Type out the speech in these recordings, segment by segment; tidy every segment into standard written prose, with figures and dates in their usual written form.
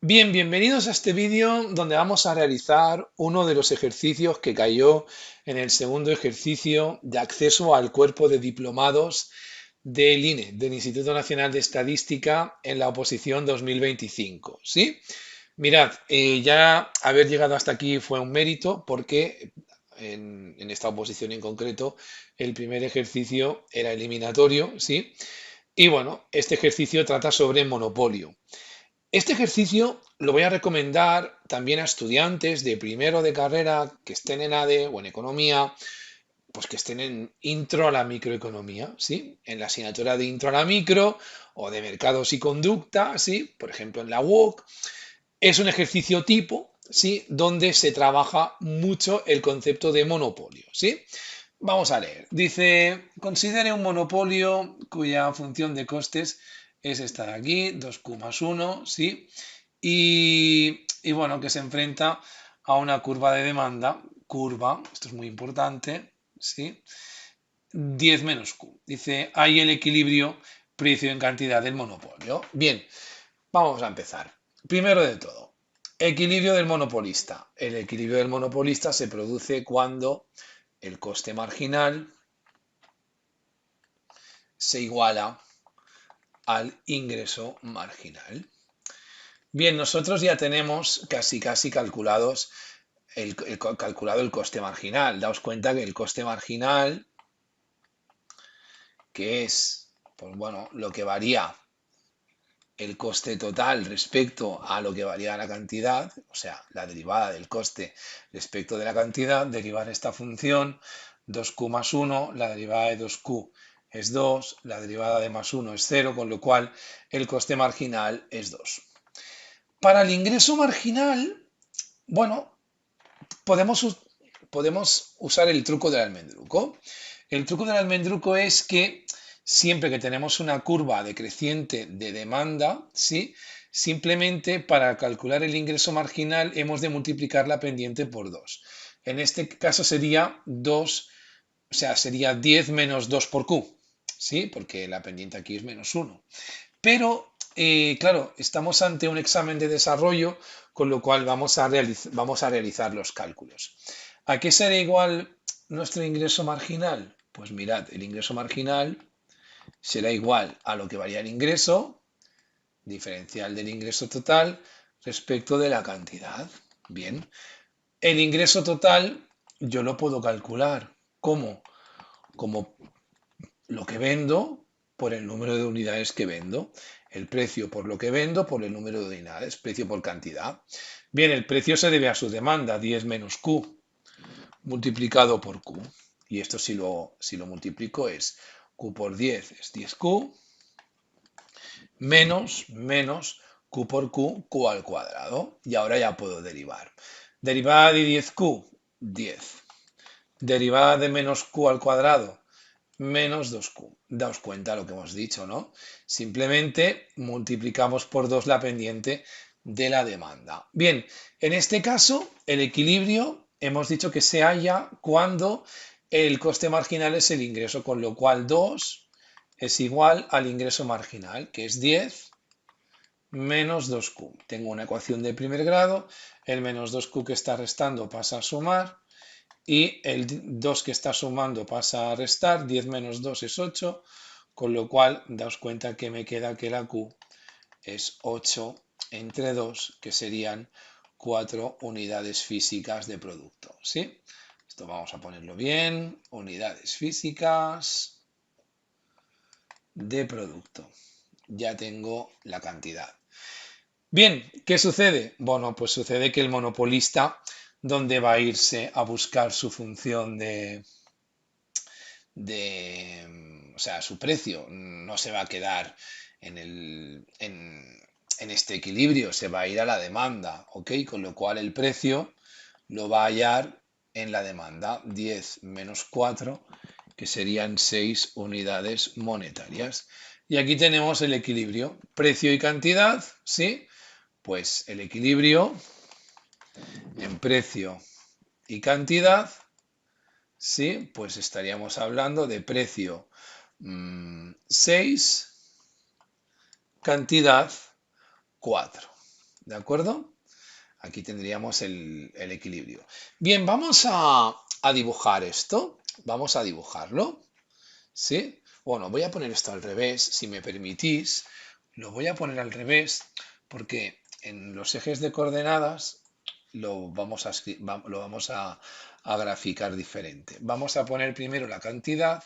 Bien, bienvenidos a este vídeo donde vamos a realizar uno de los ejercicios que cayó en el segundo ejercicio de acceso al cuerpo de diplomados del INE, del Instituto Nacional de Estadística, en la oposición 2025. ¿Sí? Mirad, ya haber llegado hasta aquí fue un mérito porque en esta oposición en concreto el primer ejercicio era eliminatorio, ¿sí? Y bueno, este ejercicio trata sobre monopolio. Este ejercicio lo voy a recomendar también a estudiantes de primero de carrera que estén en ADE o en economía, pues que estén en intro a la microeconomía, ¿sí? En la asignatura de intro a la micro o de mercados y conducta, ¿sí? Por ejemplo, en la UOC. Es un ejercicio tipo, ¿sí? Donde se trabaja mucho el concepto de monopolio, ¿sí? Vamos a leer. Dice, considere un monopolio cuya función de costes es esta de aquí, 2Q más 1, ¿sí? Y bueno, que se enfrenta a una curva de demanda, curva, esto es muy importante, ¿sí? 10 menos Q. Dice, hay el equilibrio precio en cantidad del monopolio. Bien, vamos a empezar. Primero de todo, equilibrio del monopolista. El equilibrio del monopolista se produce cuando el coste marginal se iguala al ingreso marginal. Bien, nosotros ya tenemos casi calculados calculado el coste marginal. Daos cuenta que el coste marginal, que es, pues bueno, lo que varía el coste total respecto a lo que varía la cantidad, o sea, la derivada del coste respecto de la cantidad, derivar esta función 2q más 1, la derivada de 2q es 2, la derivada de más 1 es 0, con lo cual el coste marginal es 2. Para el ingreso marginal, bueno, podemos, podemos usar el truco del almendruco. El truco del almendruco es que siempre que tenemos una curva decreciente de demanda, ¿sí? Simplemente para calcular el ingreso marginal hemos de multiplicar la pendiente por 2. En este caso sería 2, o sea, sería 10 menos 2 por Q, ¿sí? Porque la pendiente aquí es menos 1. Pero, claro, estamos ante un examen de desarrollo, con lo cual vamos a realizar los cálculos. ¿A qué será igual nuestro ingreso marginal? Pues mirad, el ingreso marginal será igual a lo que varía el ingreso, diferencial del ingreso total, respecto de la cantidad. Bien, el ingreso total yo lo puedo calcular. ¿Cómo? Como lo que vendo por el número de unidades que vendo. El precio por lo que vendo por el número de unidades, precio por cantidad. Bien, el precio se debe a su demanda, 10 menos Q, multiplicado por Q. Y esto si lo multiplico es Q por 10 es 10Q, menos Q por Q, Q al cuadrado. Y ahora ya puedo derivar. Derivada de 10Q, 10. Derivada de menos Q al cuadrado, menos 2Q. Daos cuenta lo que hemos dicho, ¿no? Simplemente multiplicamos por 2 la pendiente de la demanda. Bien, en este caso, el equilibrio hemos dicho que se halla cuando el coste marginal es el ingreso, con lo cual 2 es igual al ingreso marginal, que es 10 menos 2Q. Tengo una ecuación de primer grado, el menos 2Q que está restando pasa a sumar, y el 2 que está sumando pasa a restar, 10 menos 2 es 8, con lo cual daos cuenta que me queda que la Q es 8 entre 2, que serían 4 unidades físicas de producto. ¿Sí? Esto vamos a ponerlo bien, unidades físicas de producto. Ya tengo la cantidad. Bien, ¿qué sucede? Bueno, pues sucede que el monopolista, ¿dónde va a irse a buscar su función o sea, su precio no se va a quedar en este equilibrio, se va a ir a la demanda, ¿ok? Con lo cual el precio lo va a hallar en la demanda, 10 menos 4, que serían 6 unidades monetarias. Y aquí tenemos el equilibrio, precio y cantidad, ¿sí? Pues el equilibrio en precio y cantidad, ¿sí? Pues estaríamos hablando de precio 6, cantidad 4. ¿De acuerdo? Aquí tendríamos el equilibrio. Bien, vamos a dibujar esto. Vamos a dibujarlo. ¿Sí? Bueno, voy a poner esto al revés, si me permitís. Lo voy a poner al revés porque en los ejes de coordenadas lo vamos a graficar diferente. Vamos a poner primero la cantidad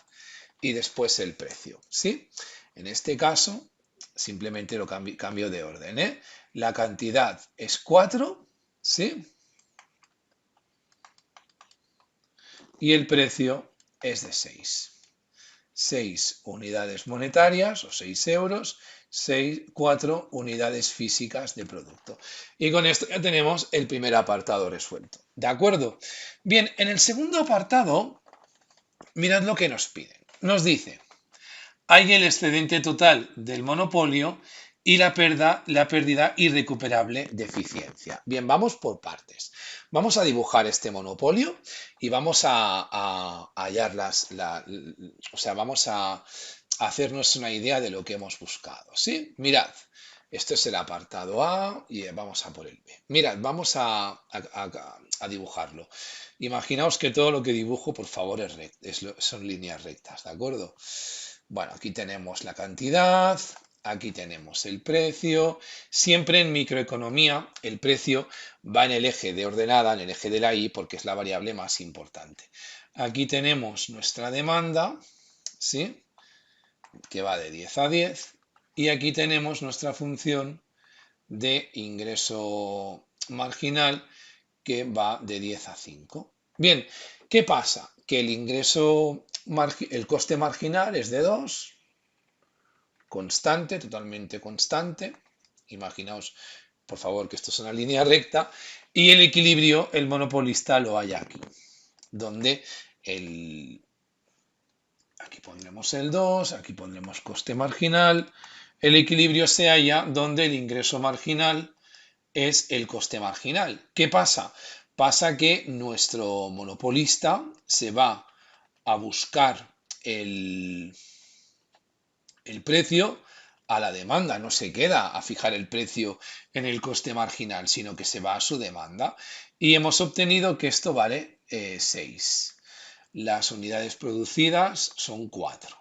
y después el precio. ¿Sí? En este caso, simplemente lo cambio de orden. ¿Eh? La cantidad es 4, ¿sí? Y el precio es de 6. 6 unidades monetarias o 6 euros, 4 unidades físicas de producto. Y con esto ya tenemos el primer apartado resuelto. ¿De acuerdo? Bien, en el segundo apartado, mirad lo que nos piden. Nos dice, hay el excedente total del monopolio y la pérdida irrecuperable de eficiencia. Bien, vamos por partes. Vamos a dibujar este monopolio y vamos a hallar o sea, vamos a hacernos una idea de lo que hemos buscado. ¿Sí? Mirad, esto es el apartado A y vamos a por el B. Mirad, vamos a dibujarlo. Imaginaos que todo lo que dibujo, por favor, son líneas rectas, ¿de acuerdo? Bueno, aquí tenemos la cantidad, aquí tenemos el precio. Siempre en microeconomía el precio va en el eje de ordenada, en el eje de la Y, porque es la variable más importante. Aquí tenemos nuestra demanda, ¿sí? Que va de 10 a 10. Y aquí tenemos nuestra función de ingreso marginal que va de 10 a 5. Bien, ¿qué pasa? Que el coste marginal es de 2, constante, totalmente constante. Imaginaos, por favor, que esto es una línea recta. Y el equilibrio, el monopolista lo hay aquí, donde aquí pondremos el 2, aquí pondremos coste marginal. El equilibrio se halla donde el ingreso marginal es el coste marginal. ¿Qué pasa? Pasa que nuestro monopolista se va a buscar el, el precio a la demanda, no se queda a fijar el precio en el coste marginal, sino que se va a su demanda. Y hemos obtenido que esto vale 6. Las unidades producidas son 4.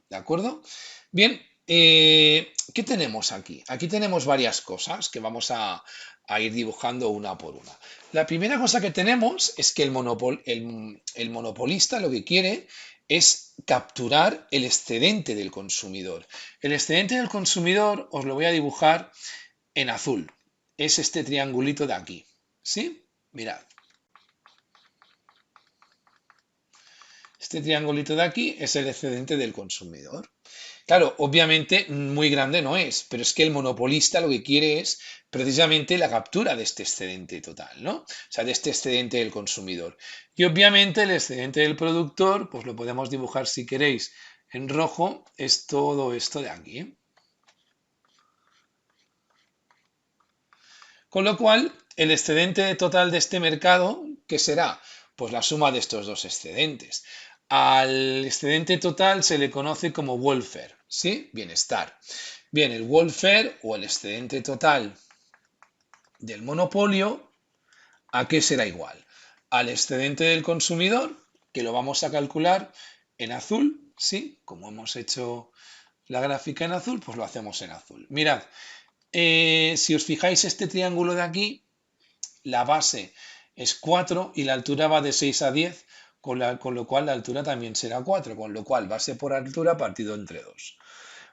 ¿De acuerdo? Bien, ¿qué tenemos aquí? Aquí tenemos varias cosas que vamos a ir dibujando una por una. La primera cosa que tenemos es que el monopolista lo que quiere es capturar el excedente del consumidor. El excedente del consumidor os lo voy a dibujar en azul. Es este triangulito de aquí. ¿Sí? Mirad. Este triangulito de aquí es el excedente del consumidor. Claro, obviamente muy grande no es, pero es que el monopolista lo que quiere es precisamente la captura de este excedente total, ¿no? O sea, de este excedente del consumidor. Y obviamente el excedente del productor, pues lo podemos dibujar si queréis en rojo, es todo esto de aquí. Con lo cual, el excedente total de este mercado, ¿qué será? Pues la suma de estos dos excedentes. Al excedente total se le conoce como welfare, ¿sí? Bienestar. Bien, el welfare o el excedente total del monopolio, ¿a qué será igual? Al excedente del consumidor, que lo vamos a calcular en azul, ¿sí? Como hemos hecho la gráfica en azul, pues lo hacemos en azul. Mirad, si os fijáis este triángulo de aquí, la base es 4 y la altura va de 6 a 10, con lo cual la altura también será 4, con lo cual base por altura partido entre 2.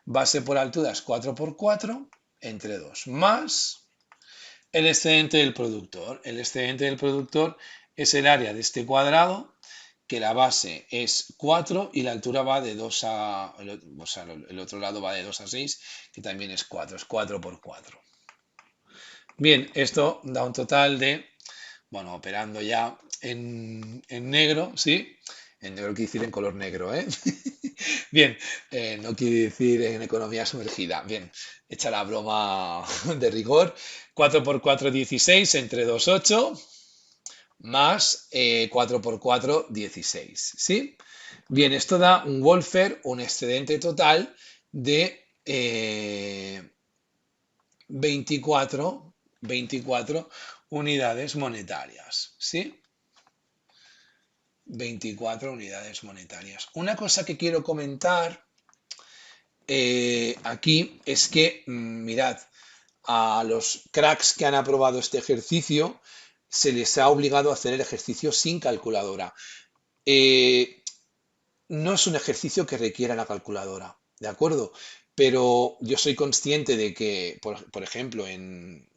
Base por altura es 4 por 4 entre 2, más el excedente del productor. El excedente del productor es el área de este cuadrado, que la base es 4 y la altura va de 2 a... O sea, el otro lado va de 2 a 6, que también es 4, es 4 por 4. Bien, esto da un total de, bueno, operando ya en negro, ¿sí? En negro quiere decir en color negro, ¿eh? Bien, no quiere decir en economía sumergida. Bien, echa la broma de rigor. 4 por 4, 16, entre 2, 8, más 4 por 4, 16. ¿Sí? Bien, esto da un welfare, un excedente total de 24 24 unidades monetarias, ¿sí? 24 unidades monetarias. Una cosa que quiero comentar aquí es que, mirad, a los cracks que han aprobado este ejercicio se les ha obligado a hacer el ejercicio sin calculadora. Eh, no es un ejercicio que requiera la calculadora, ¿de acuerdo? Pero yo soy consciente de que, por ejemplo, en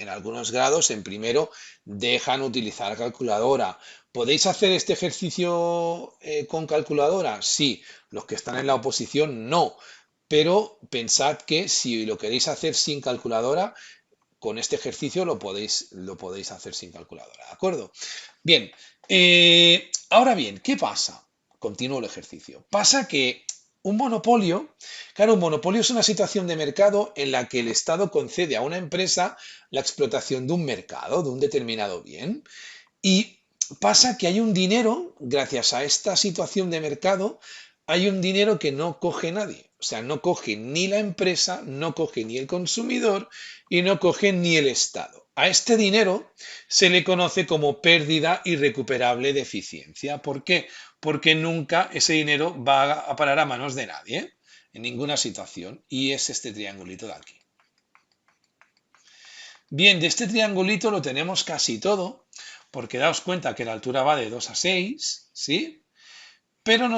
algunos grados, en primero, dejan utilizar calculadora. ¿Podéis hacer este ejercicio con calculadora? Sí. Los que están en la oposición, no. Pero pensad que si lo queréis hacer sin calculadora, con este ejercicio lo podéis hacer sin calculadora, ¿de acuerdo? Bien, ahora bien, ¿qué pasa? Continúo el ejercicio. Pasa que un monopolio, claro, un monopolio es una situación de mercado en la que el Estado concede a una empresa la explotación de un mercado, de un determinado bien. Y pasa que hay un dinero, gracias a esta situación de mercado, hay un dinero que no coge nadie. O sea, no coge ni la empresa, no coge ni el consumidor y no coge ni el Estado. A este dinero se le conoce como pérdida irrecuperable de eficiencia. ¿Por qué? Porque nunca ese dinero va a parar a manos de nadie, en ninguna situación. Y es este triangulito de aquí. Bien, de este triangulito lo tenemos casi todo, porque daos cuenta que la altura va de 2 a 6, ¿sí? Pero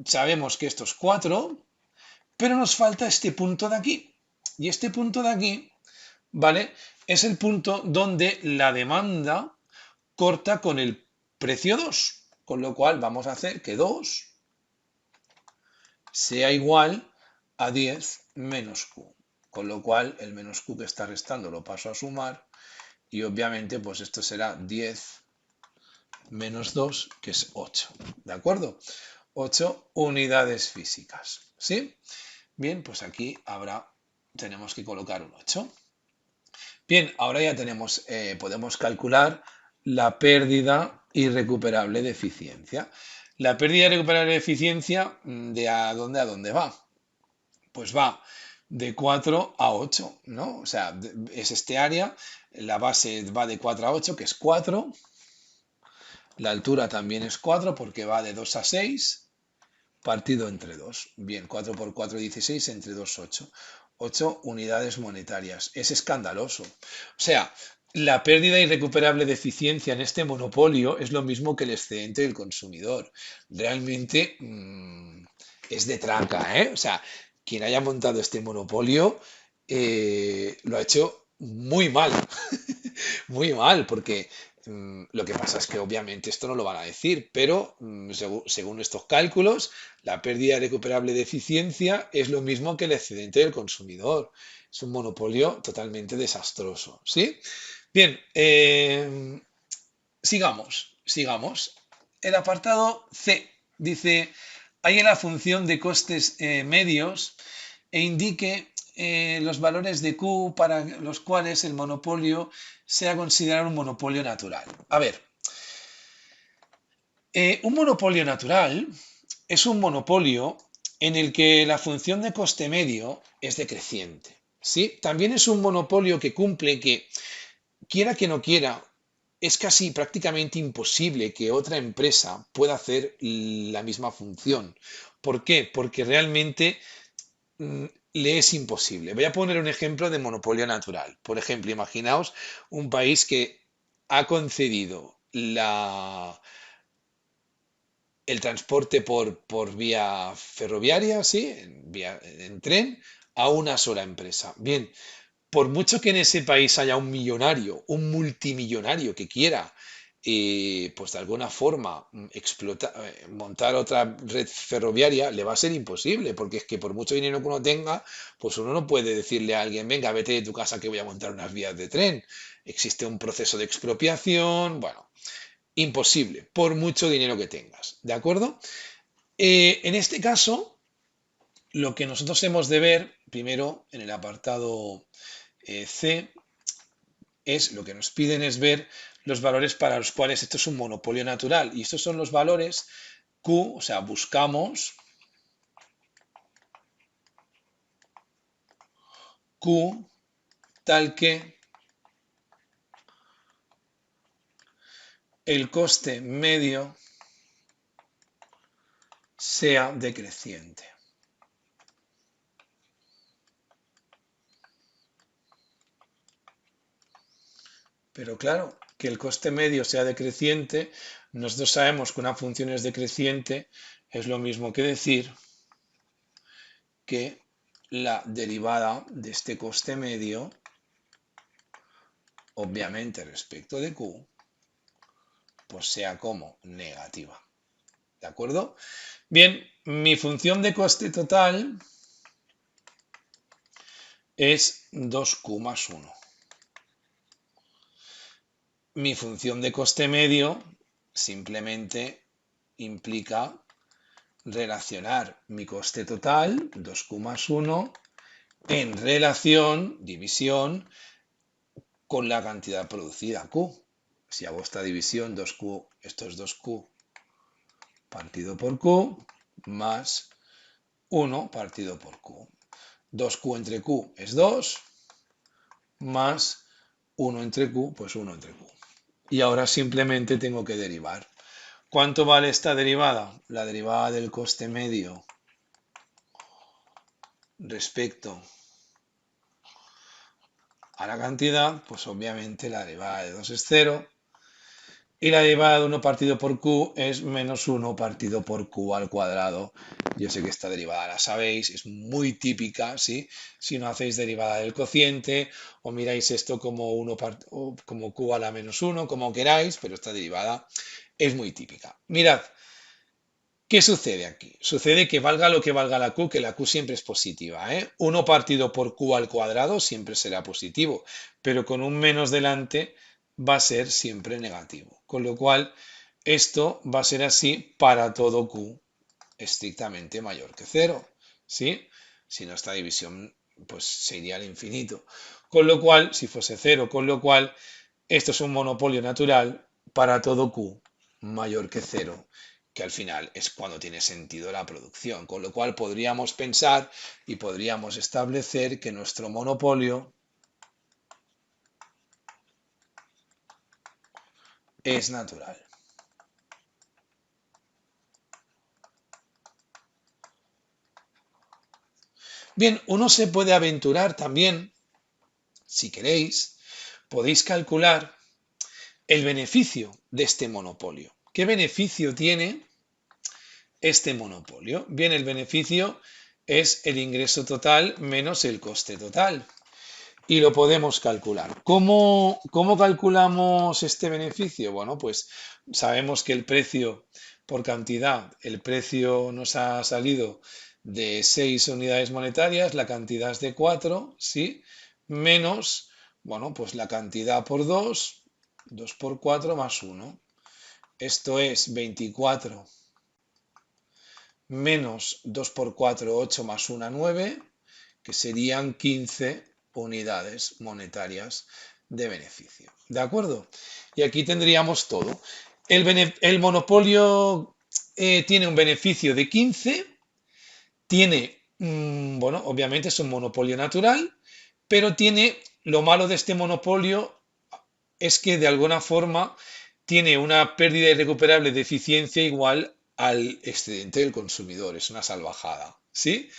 sabemos que esto es 4, pero nos falta este punto de aquí. Y este punto de aquí, ¿vale? Es el punto donde la demanda corta con el precio 2. Con lo cual vamos a hacer que 2 sea igual a 10 menos Q. Con lo cual el menos Q que está restando lo paso a sumar y obviamente pues esto será 10 menos 2, que es 8. ¿De acuerdo? 8 unidades físicas. ¿Sí? Bien, pues aquí tenemos que colocar un 8. Bien, ahora ya podemos calcular la pérdida irrecuperable de eficiencia. La pérdida irrecuperable de eficiencia, ¿de a dónde va? Pues va de 4 a 8, ¿no? O sea, es este área, la base va de 4 a 8, que es 4. La altura también es 4 porque va de 2 a 6, partido entre 2. Bien, 4 por 4, 16, entre 2, 8. 8 unidades monetarias. Es escandaloso. O sea, la pérdida irrecuperable de eficiencia en este monopolio es lo mismo que el excedente del consumidor. Realmente es de tranca, ¿eh? O sea, quien haya montado este monopolio lo ha hecho muy mal. Muy mal, porque lo que pasa es que obviamente esto no lo van a decir, pero según estos cálculos, la pérdida recuperable de eficiencia es lo mismo que el excedente del consumidor. Es un monopolio totalmente desastroso, ¿sí? Bien, sigamos. El apartado C dice, hay en la función de costes medios e indique los valores de Q para los cuales el monopolio sea considerado un monopolio natural. A ver, un monopolio natural es un monopolio en el que la función de coste medio es decreciente. ¿Sí? También es un monopolio que cumple que, quiera que no quiera, es casi prácticamente imposible que otra empresa pueda hacer la misma función. ¿Por qué? Porque realmente le es imposible. Voy a poner un ejemplo de monopolio natural. Por ejemplo, imaginaos un país que ha concedido el transporte por vía ferroviaria, ¿sí? En tren, a una sola empresa. Bien, por mucho que en ese país haya un millonario, un multimillonario que quiera, pues de alguna forma montar otra red ferroviaria, le va a ser imposible, porque es que por mucho dinero que uno tenga, pues uno no puede decirle a alguien, venga, vete de tu casa que voy a montar unas vías de tren. Existe un proceso de expropiación, bueno, imposible, por mucho dinero que tengas, ¿de acuerdo? En este caso, lo que nosotros hemos de ver, primero, en el apartado C, es lo que nos piden es ver los valores para los cuales esto es un monopolio natural. Y estos son los valores Q, o sea, buscamos Q tal que el coste medio sea decreciente. Pero claro, que el coste medio sea decreciente, nosotros sabemos que una función es decreciente, es lo mismo que decir que la derivada de este coste medio, obviamente respecto de q, pues sea como negativa. ¿De acuerdo? Bien, mi función de coste total es 2q más 1. Mi función de coste medio simplemente implica relacionar mi coste total, 2q más 1, en relación, división, con la cantidad producida, q. Si hago esta división, 2q, esto es 2q partido por q, más 1 partido por q. 2q entre q es 2, más 1 entre q, pues 1 entre q. Y ahora simplemente tengo que derivar. ¿Cuánto vale esta derivada? La derivada del coste medio respecto a la cantidad, pues obviamente la derivada de 2 es 0 y la derivada de 1 partido por q es menos 1 partido por q al cuadrado. Yo sé que esta derivada la sabéis, es muy típica, ¿sí? Si no hacéis derivada del cociente o miráis esto como, como q a la menos 1, como queráis, pero esta derivada es muy típica. Mirad, ¿qué sucede aquí? Sucede que valga lo que valga la q, que la q siempre es positiva, ¿eh? 1 partido por q al cuadrado siempre será positivo, pero con un menos delante va a ser siempre negativo. Con lo cual, esto va a ser así para todo q estrictamente mayor que 0, ¿sí? Si no, esta división pues se iría al infinito. Con lo cual, si fuese 0, con lo cual, esto es un monopolio natural para todo q mayor que 0, que al final es cuando tiene sentido la producción. Con lo cual podríamos pensar y podríamos establecer que nuestro monopolio es natural. Bien, uno se puede aventurar también, si queréis, podéis calcular el beneficio de este monopolio. ¿Qué beneficio tiene este monopolio? Bien, el beneficio es el ingreso total menos el coste total. Y lo podemos calcular. ¿Cómo calculamos este beneficio? Bueno, pues sabemos que el precio por cantidad, el precio nos ha salido de 6 unidades monetarias, la cantidad es de 4, ¿sí? Menos, bueno, pues la cantidad por 2, 2 por 4 más 1. Esto es 24 menos 2 por 4, 8 más 1, 9, que serían 15 unidades monetarias de beneficio. ¿De acuerdo? Y aquí tendríamos todo. El monopolio tiene un beneficio de 15, tiene, bueno, obviamente es un monopolio natural, pero tiene, lo malo de este monopolio es que de alguna forma tiene una pérdida irrecuperable de eficiencia igual al excedente del consumidor. Es una salvajada, ¿sí?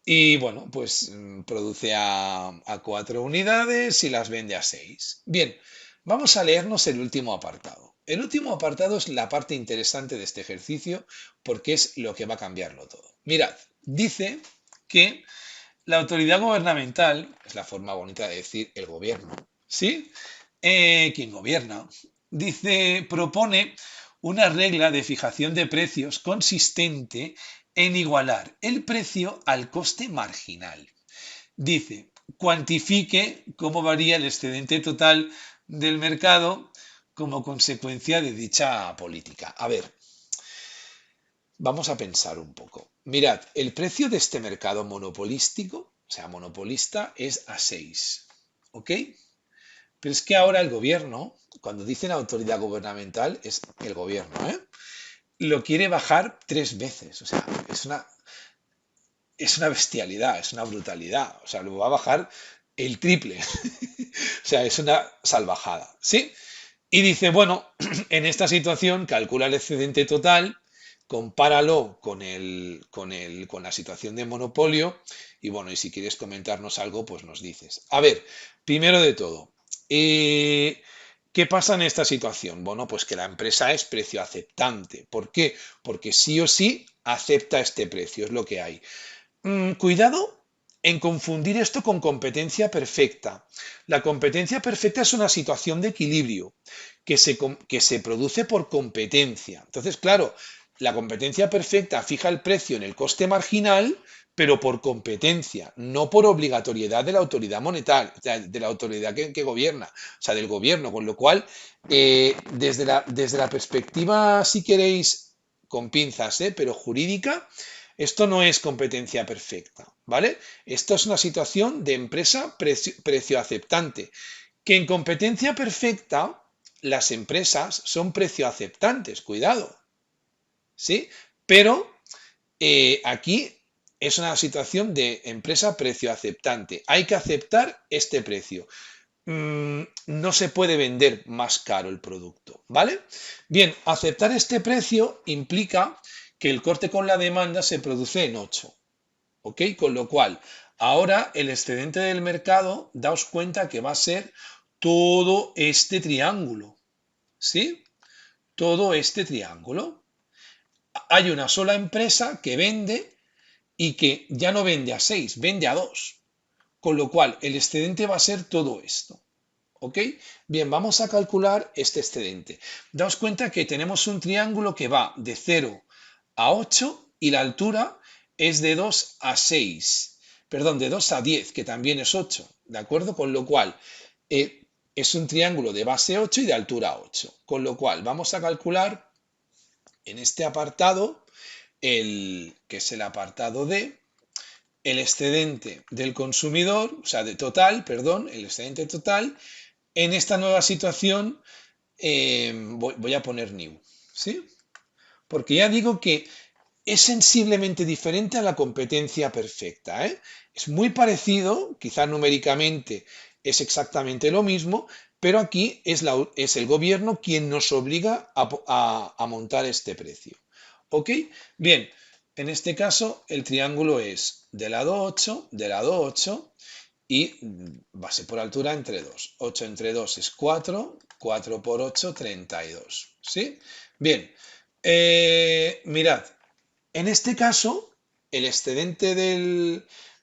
Y bueno, pues produce a 4 unidades y las vende a 6. Bien, vamos a leernos el último apartado. El último apartado es la parte interesante de este ejercicio porque es lo que va a cambiarlo todo. Mirad, dice que la autoridad gubernamental, es la forma bonita de decir el gobierno, ¿sí? Quien gobierna, dice, propone una regla de fijación de precios consistente en igualar el precio al coste marginal. Dice, cuantifique cómo varía el excedente total del mercado como consecuencia de dicha política. A ver, vamos a pensar un poco. Mirad, el precio de este mercado monopolístico, o sea, monopolista, es a 6. ¿Ok? Pero es que ahora el gobierno, cuando dicen autoridad gubernamental, es el gobierno, ¿eh? Lo quiere bajar 3 veces. O sea, es una bestialidad, es una brutalidad. O sea, lo va a bajar el triple. O sea, es una salvajada. ¿Sí? Y dice, bueno, en esta situación calcula el excedente total, compáralo con la situación de monopolio y bueno, y si quieres comentarnos algo, pues nos dices. A ver, primero de todo, eh, ¿qué pasa en esta situación? Bueno, pues que la empresa es precio aceptante. ¿Por qué? Porque sí o sí acepta este precio, es lo que hay. Cuidado en confundir esto con competencia perfecta. La competencia perfecta es una situación de equilibrio que se produce por competencia. Entonces, claro, la competencia perfecta fija el precio en el coste marginal, pero por competencia, no por obligatoriedad de la autoridad monetaria, o sea, de la autoridad que gobierna, o sea, del gobierno. Con lo cual, desde la perspectiva, si queréis, con pinzas, pero jurídica, esto no es competencia perfecta, ¿vale? Esto es una situación de empresa precio aceptante, que en competencia perfecta las empresas son precio aceptantes, cuidado, ¿sí? Pero aquí es una situación de empresa precio aceptante. Hay que aceptar este precio. No se puede vender más caro el producto, ¿vale? Bien, aceptar este precio implica que el corte con la demanda se produce en 8. ¿Ok? Con lo cual, ahora el excedente del mercado, daos cuenta que va a ser todo este triángulo, ¿sí? Todo este triángulo. Hay una sola empresa que vende y que ya no vende a 6, vende a 2. Con lo cual, el excedente va a ser todo esto. ¿Ok? Bien, vamos a calcular este excedente. Daos cuenta que tenemos un triángulo que va de 0 a 8 y la altura es de 2 a 6. Perdón, de 2 a 10, que también es 8. ¿De acuerdo? Con lo cual, es un triángulo de base 8 y de altura 8. Con lo cual, vamos a calcular en este apartado, que es el apartado D, el excedente del consumidor, o sea, de total, perdón, el excedente total en esta nueva situación. Voy a poner new, ¿sí? Porque ya digo que es sensiblemente diferente a la competencia perfecta, ¿eh? Es muy parecido, quizá numéricamente es exactamente lo mismo, pero aquí es el gobierno quien nos obliga a montar este precio. ¿Ok? Bien, en este caso el triángulo es de lado 8 y base por altura entre 2. 8 entre 2 es 4, 4 por 8, 32. ¿Sí? Bien, mirad, en este caso el excedente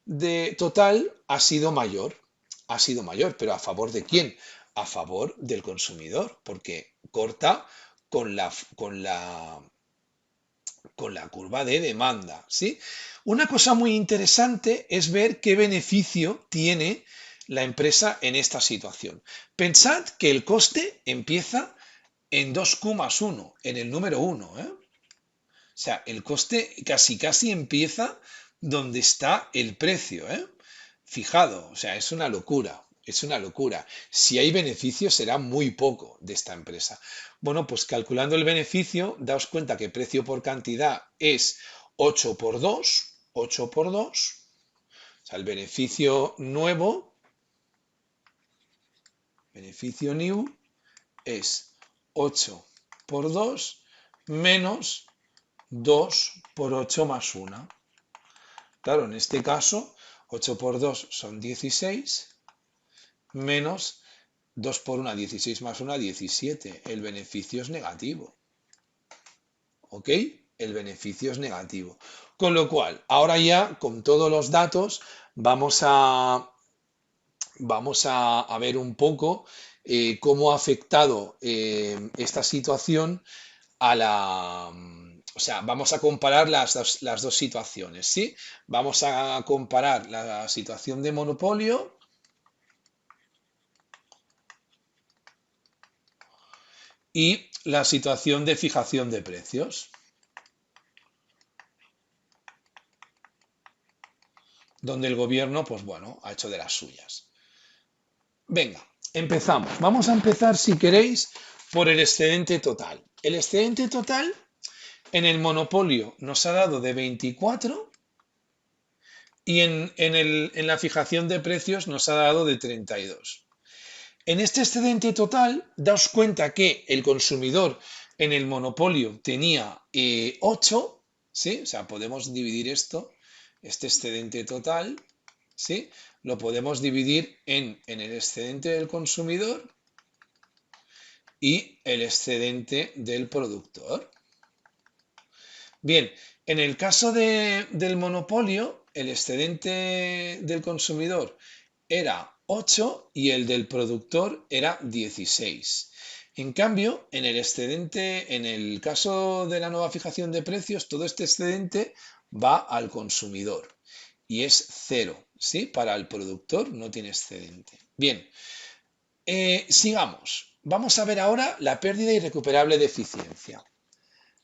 de total ha sido mayor, pero ¿a favor de quién? A favor del consumidor, porque corta con con la curva de demanda, ¿sí? Una cosa muy interesante es ver qué beneficio tiene la empresa en esta situación. Pensad que el coste empieza en 2Q más 1, en el número 1, ¿eh? O sea, el coste casi empieza donde está el precio, ¿eh? Fijado, o sea, es una locura, es una locura. Si hay beneficio será muy poco de esta empresa. Bueno, pues calculando el beneficio, daos cuenta que precio por cantidad es 8 por 2, 8 por 2. O sea, el beneficio new es 8 por 2 menos 2 por 8 más 1. Claro, en este caso, 8 por 2 son 16, menos 2 por 1, 16 más 1, 17. El beneficio es negativo. ¿Ok? El beneficio es negativo. Con lo cual, ahora ya, con todos los datos, vamos a ver un poco cómo ha afectado esta situación a la... O sea, vamos a comparar las dos situaciones, ¿sí? Vamos a comparar la situación de monopolio y la situación de fijación de precios, donde el gobierno, pues bueno, ha hecho de las suyas. Venga, empezamos. Vamos a empezar, si queréis, por el excedente total. El excedente total en el monopolio nos ha dado de 24 y en la fijación de precios nos ha dado de 32. En este excedente total, daos cuenta que el consumidor en el monopolio tenía 8, ¿sí? O sea, podemos dividir este excedente total, ¿sí? Lo podemos dividir en el excedente del consumidor y el excedente del productor. Bien, en el caso del monopolio, el excedente del consumidor era 8 y el del productor era 16. En cambio, en el caso de la nueva fijación de precios, todo este excedente va al consumidor y es cero, ¿sí? Para el productor no tiene excedente. Bien, sigamos. Vamos a ver ahora la pérdida irrecuperable de eficiencia.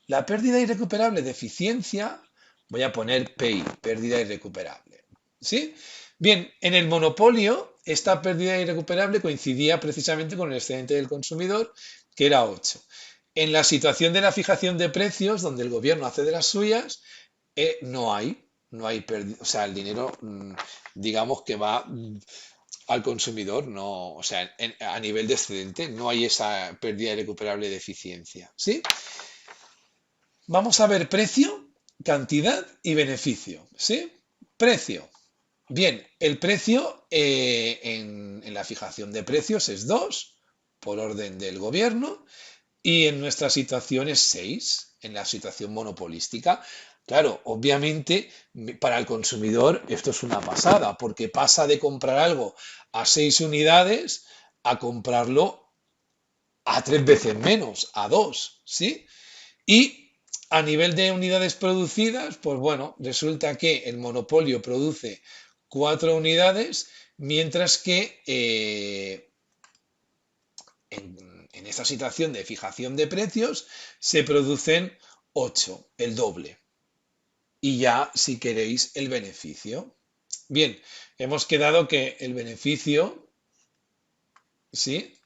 La pérdida irrecuperable de eficiencia, voy a poner PI, pérdida irrecuperable. ¿Sí? Bien, en el monopolio, esta pérdida irrecuperable coincidía precisamente con el excedente del consumidor, que era 8. En la situación de la fijación de precios, donde el gobierno hace de las suyas, no hay pérdida, o sea, el dinero, digamos que va al consumidor, no, o sea, a nivel de excedente, no hay esa pérdida irrecuperable de eficiencia. ¿Sí? Vamos a ver precio, cantidad y beneficio. ¿Sí? Precio. Bien, el precio en la fijación de precios es 2 por orden del gobierno y en nuestra situación es 6 en la situación monopolística. Claro, obviamente para el consumidor esto es una pasada porque pasa de comprar algo a 6 unidades a comprarlo a 3 veces menos, a 2. ¿Sí? Y a nivel de unidades producidas, pues bueno, resulta que el monopolio produce 4 unidades, mientras que en esta situación de fijación de precios se producen 8, el doble. Y ya, si queréis, el beneficio. Bien, hemos quedado que el beneficio, ¿sí?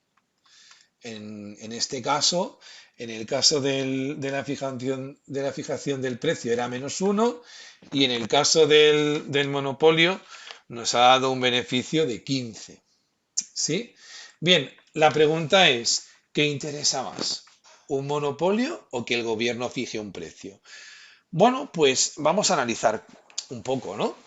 En este caso, en el caso de la fijación del precio era -1 y en el caso del monopolio nos ha dado un beneficio de 15. ¿Sí? Bien, la pregunta es, ¿qué interesa más? ¿Un monopolio o que el gobierno fije un precio? Bueno, pues vamos a analizar un poco, ¿no?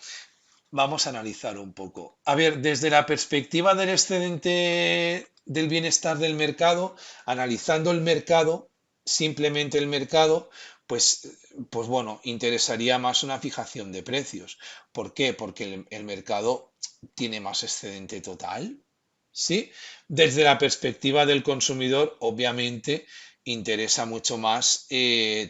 Vamos a analizar un poco. A ver, desde la perspectiva del excedente del bienestar del mercado, analizando el mercado, simplemente el mercado, pues, pues bueno, interesaría más una fijación de precios. ¿Por qué? Porque el mercado tiene más excedente total. ¿Sí? Desde la perspectiva del consumidor, obviamente, interesa mucho más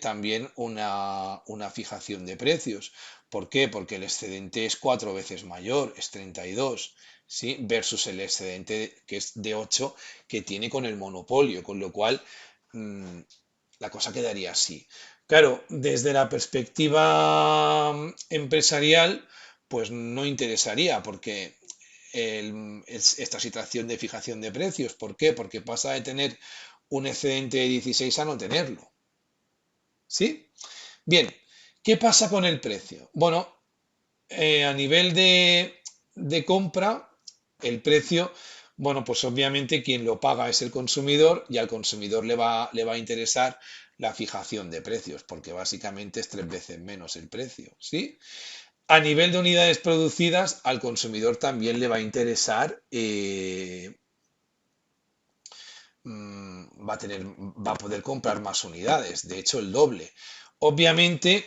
también una fijación de precios. ¿Por qué? Porque el excedente es 4 veces mayor, es 32, ¿sí? Versus el excedente que es de 8 que tiene con el monopolio, con lo cual mm, la cosa quedaría así. Claro, desde la perspectiva empresarial, pues no interesaría, porque esta situación de fijación de precios. ¿Por qué? Porque pasa de tener un excedente de 16 a no tenerlo. ¿Sí? Bien, ¿qué pasa con el precio? Bueno, a nivel de compra, el precio, bueno, pues obviamente quien lo paga es el consumidor y al consumidor le va a interesar la fijación de precios, porque básicamente es 3 veces menos el precio, ¿sí? A nivel de unidades producidas, al consumidor también le va a interesar, va a poder comprar más unidades, de hecho el doble. Obviamente,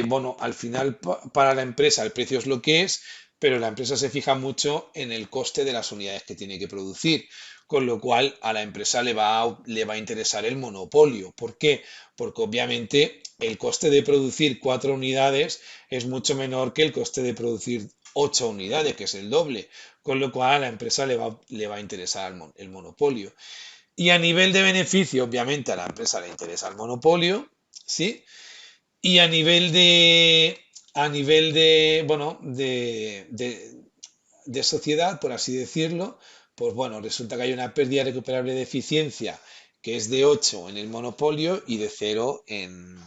bueno, al final para la empresa el precio es lo que es, pero la empresa se fija mucho en el coste de las unidades que tiene que producir, con lo cual a la empresa le va a interesar el monopolio. ¿Por qué? Porque obviamente el coste de producir 4 unidades es mucho menor que el coste de producir 8 unidades, que es el doble, con lo cual a la empresa le va a interesar el monopolio. Y a nivel de beneficio, obviamente a la empresa le interesa el monopolio, ¿sí? Y bueno, de sociedad, por así decirlo, pues bueno, resulta que hay una pérdida recuperable de eficiencia que es de 8 en el monopolio y de 0 en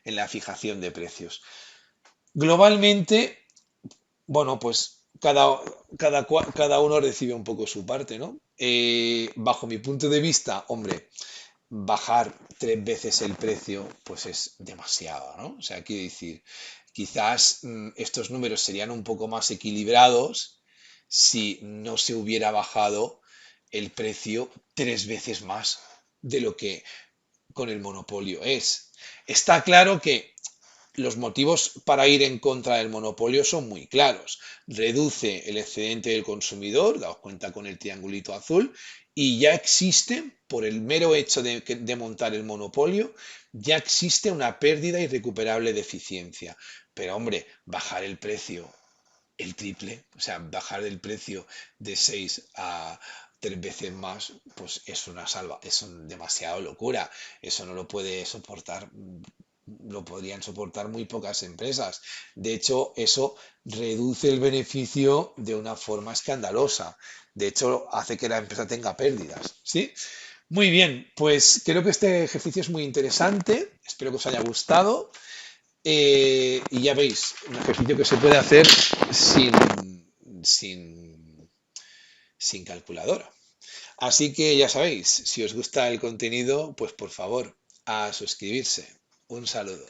la fijación de precios. Globalmente, bueno, pues cada, cada uno recibe un poco su parte, ¿no? Bajo mi punto de vista, hombre, bajar 3 veces el precio, pues es demasiado, ¿no? O sea, quiero decir, quizás estos números serían un poco más equilibrados si no se hubiera bajado el precio 3 veces más de lo que con el monopolio es. Está claro que los motivos para ir en contra del monopolio son muy claros. Reduce el excedente del consumidor, daos cuenta con el triangulito azul, y ya existe, por el mero hecho de montar el monopolio, ya existe una pérdida irrecuperable de eficiencia. Pero hombre, bajar el precio el triple, o sea, bajar el precio de 6 a 3 veces más, pues es una es demasiado locura. Eso no lo puede soportar, lo podrían soportar muy pocas empresas. De hecho, eso reduce el beneficio de una forma escandalosa. De hecho, hace que la empresa tenga pérdidas, ¿sí? Muy bien, pues creo que este ejercicio es muy interesante. Espero que os haya gustado. Y ya veis, un ejercicio que se puede hacer sin, sin, sin calculadora. Así que ya sabéis, si os gusta el contenido, pues por favor, a suscribirse. Un saludo.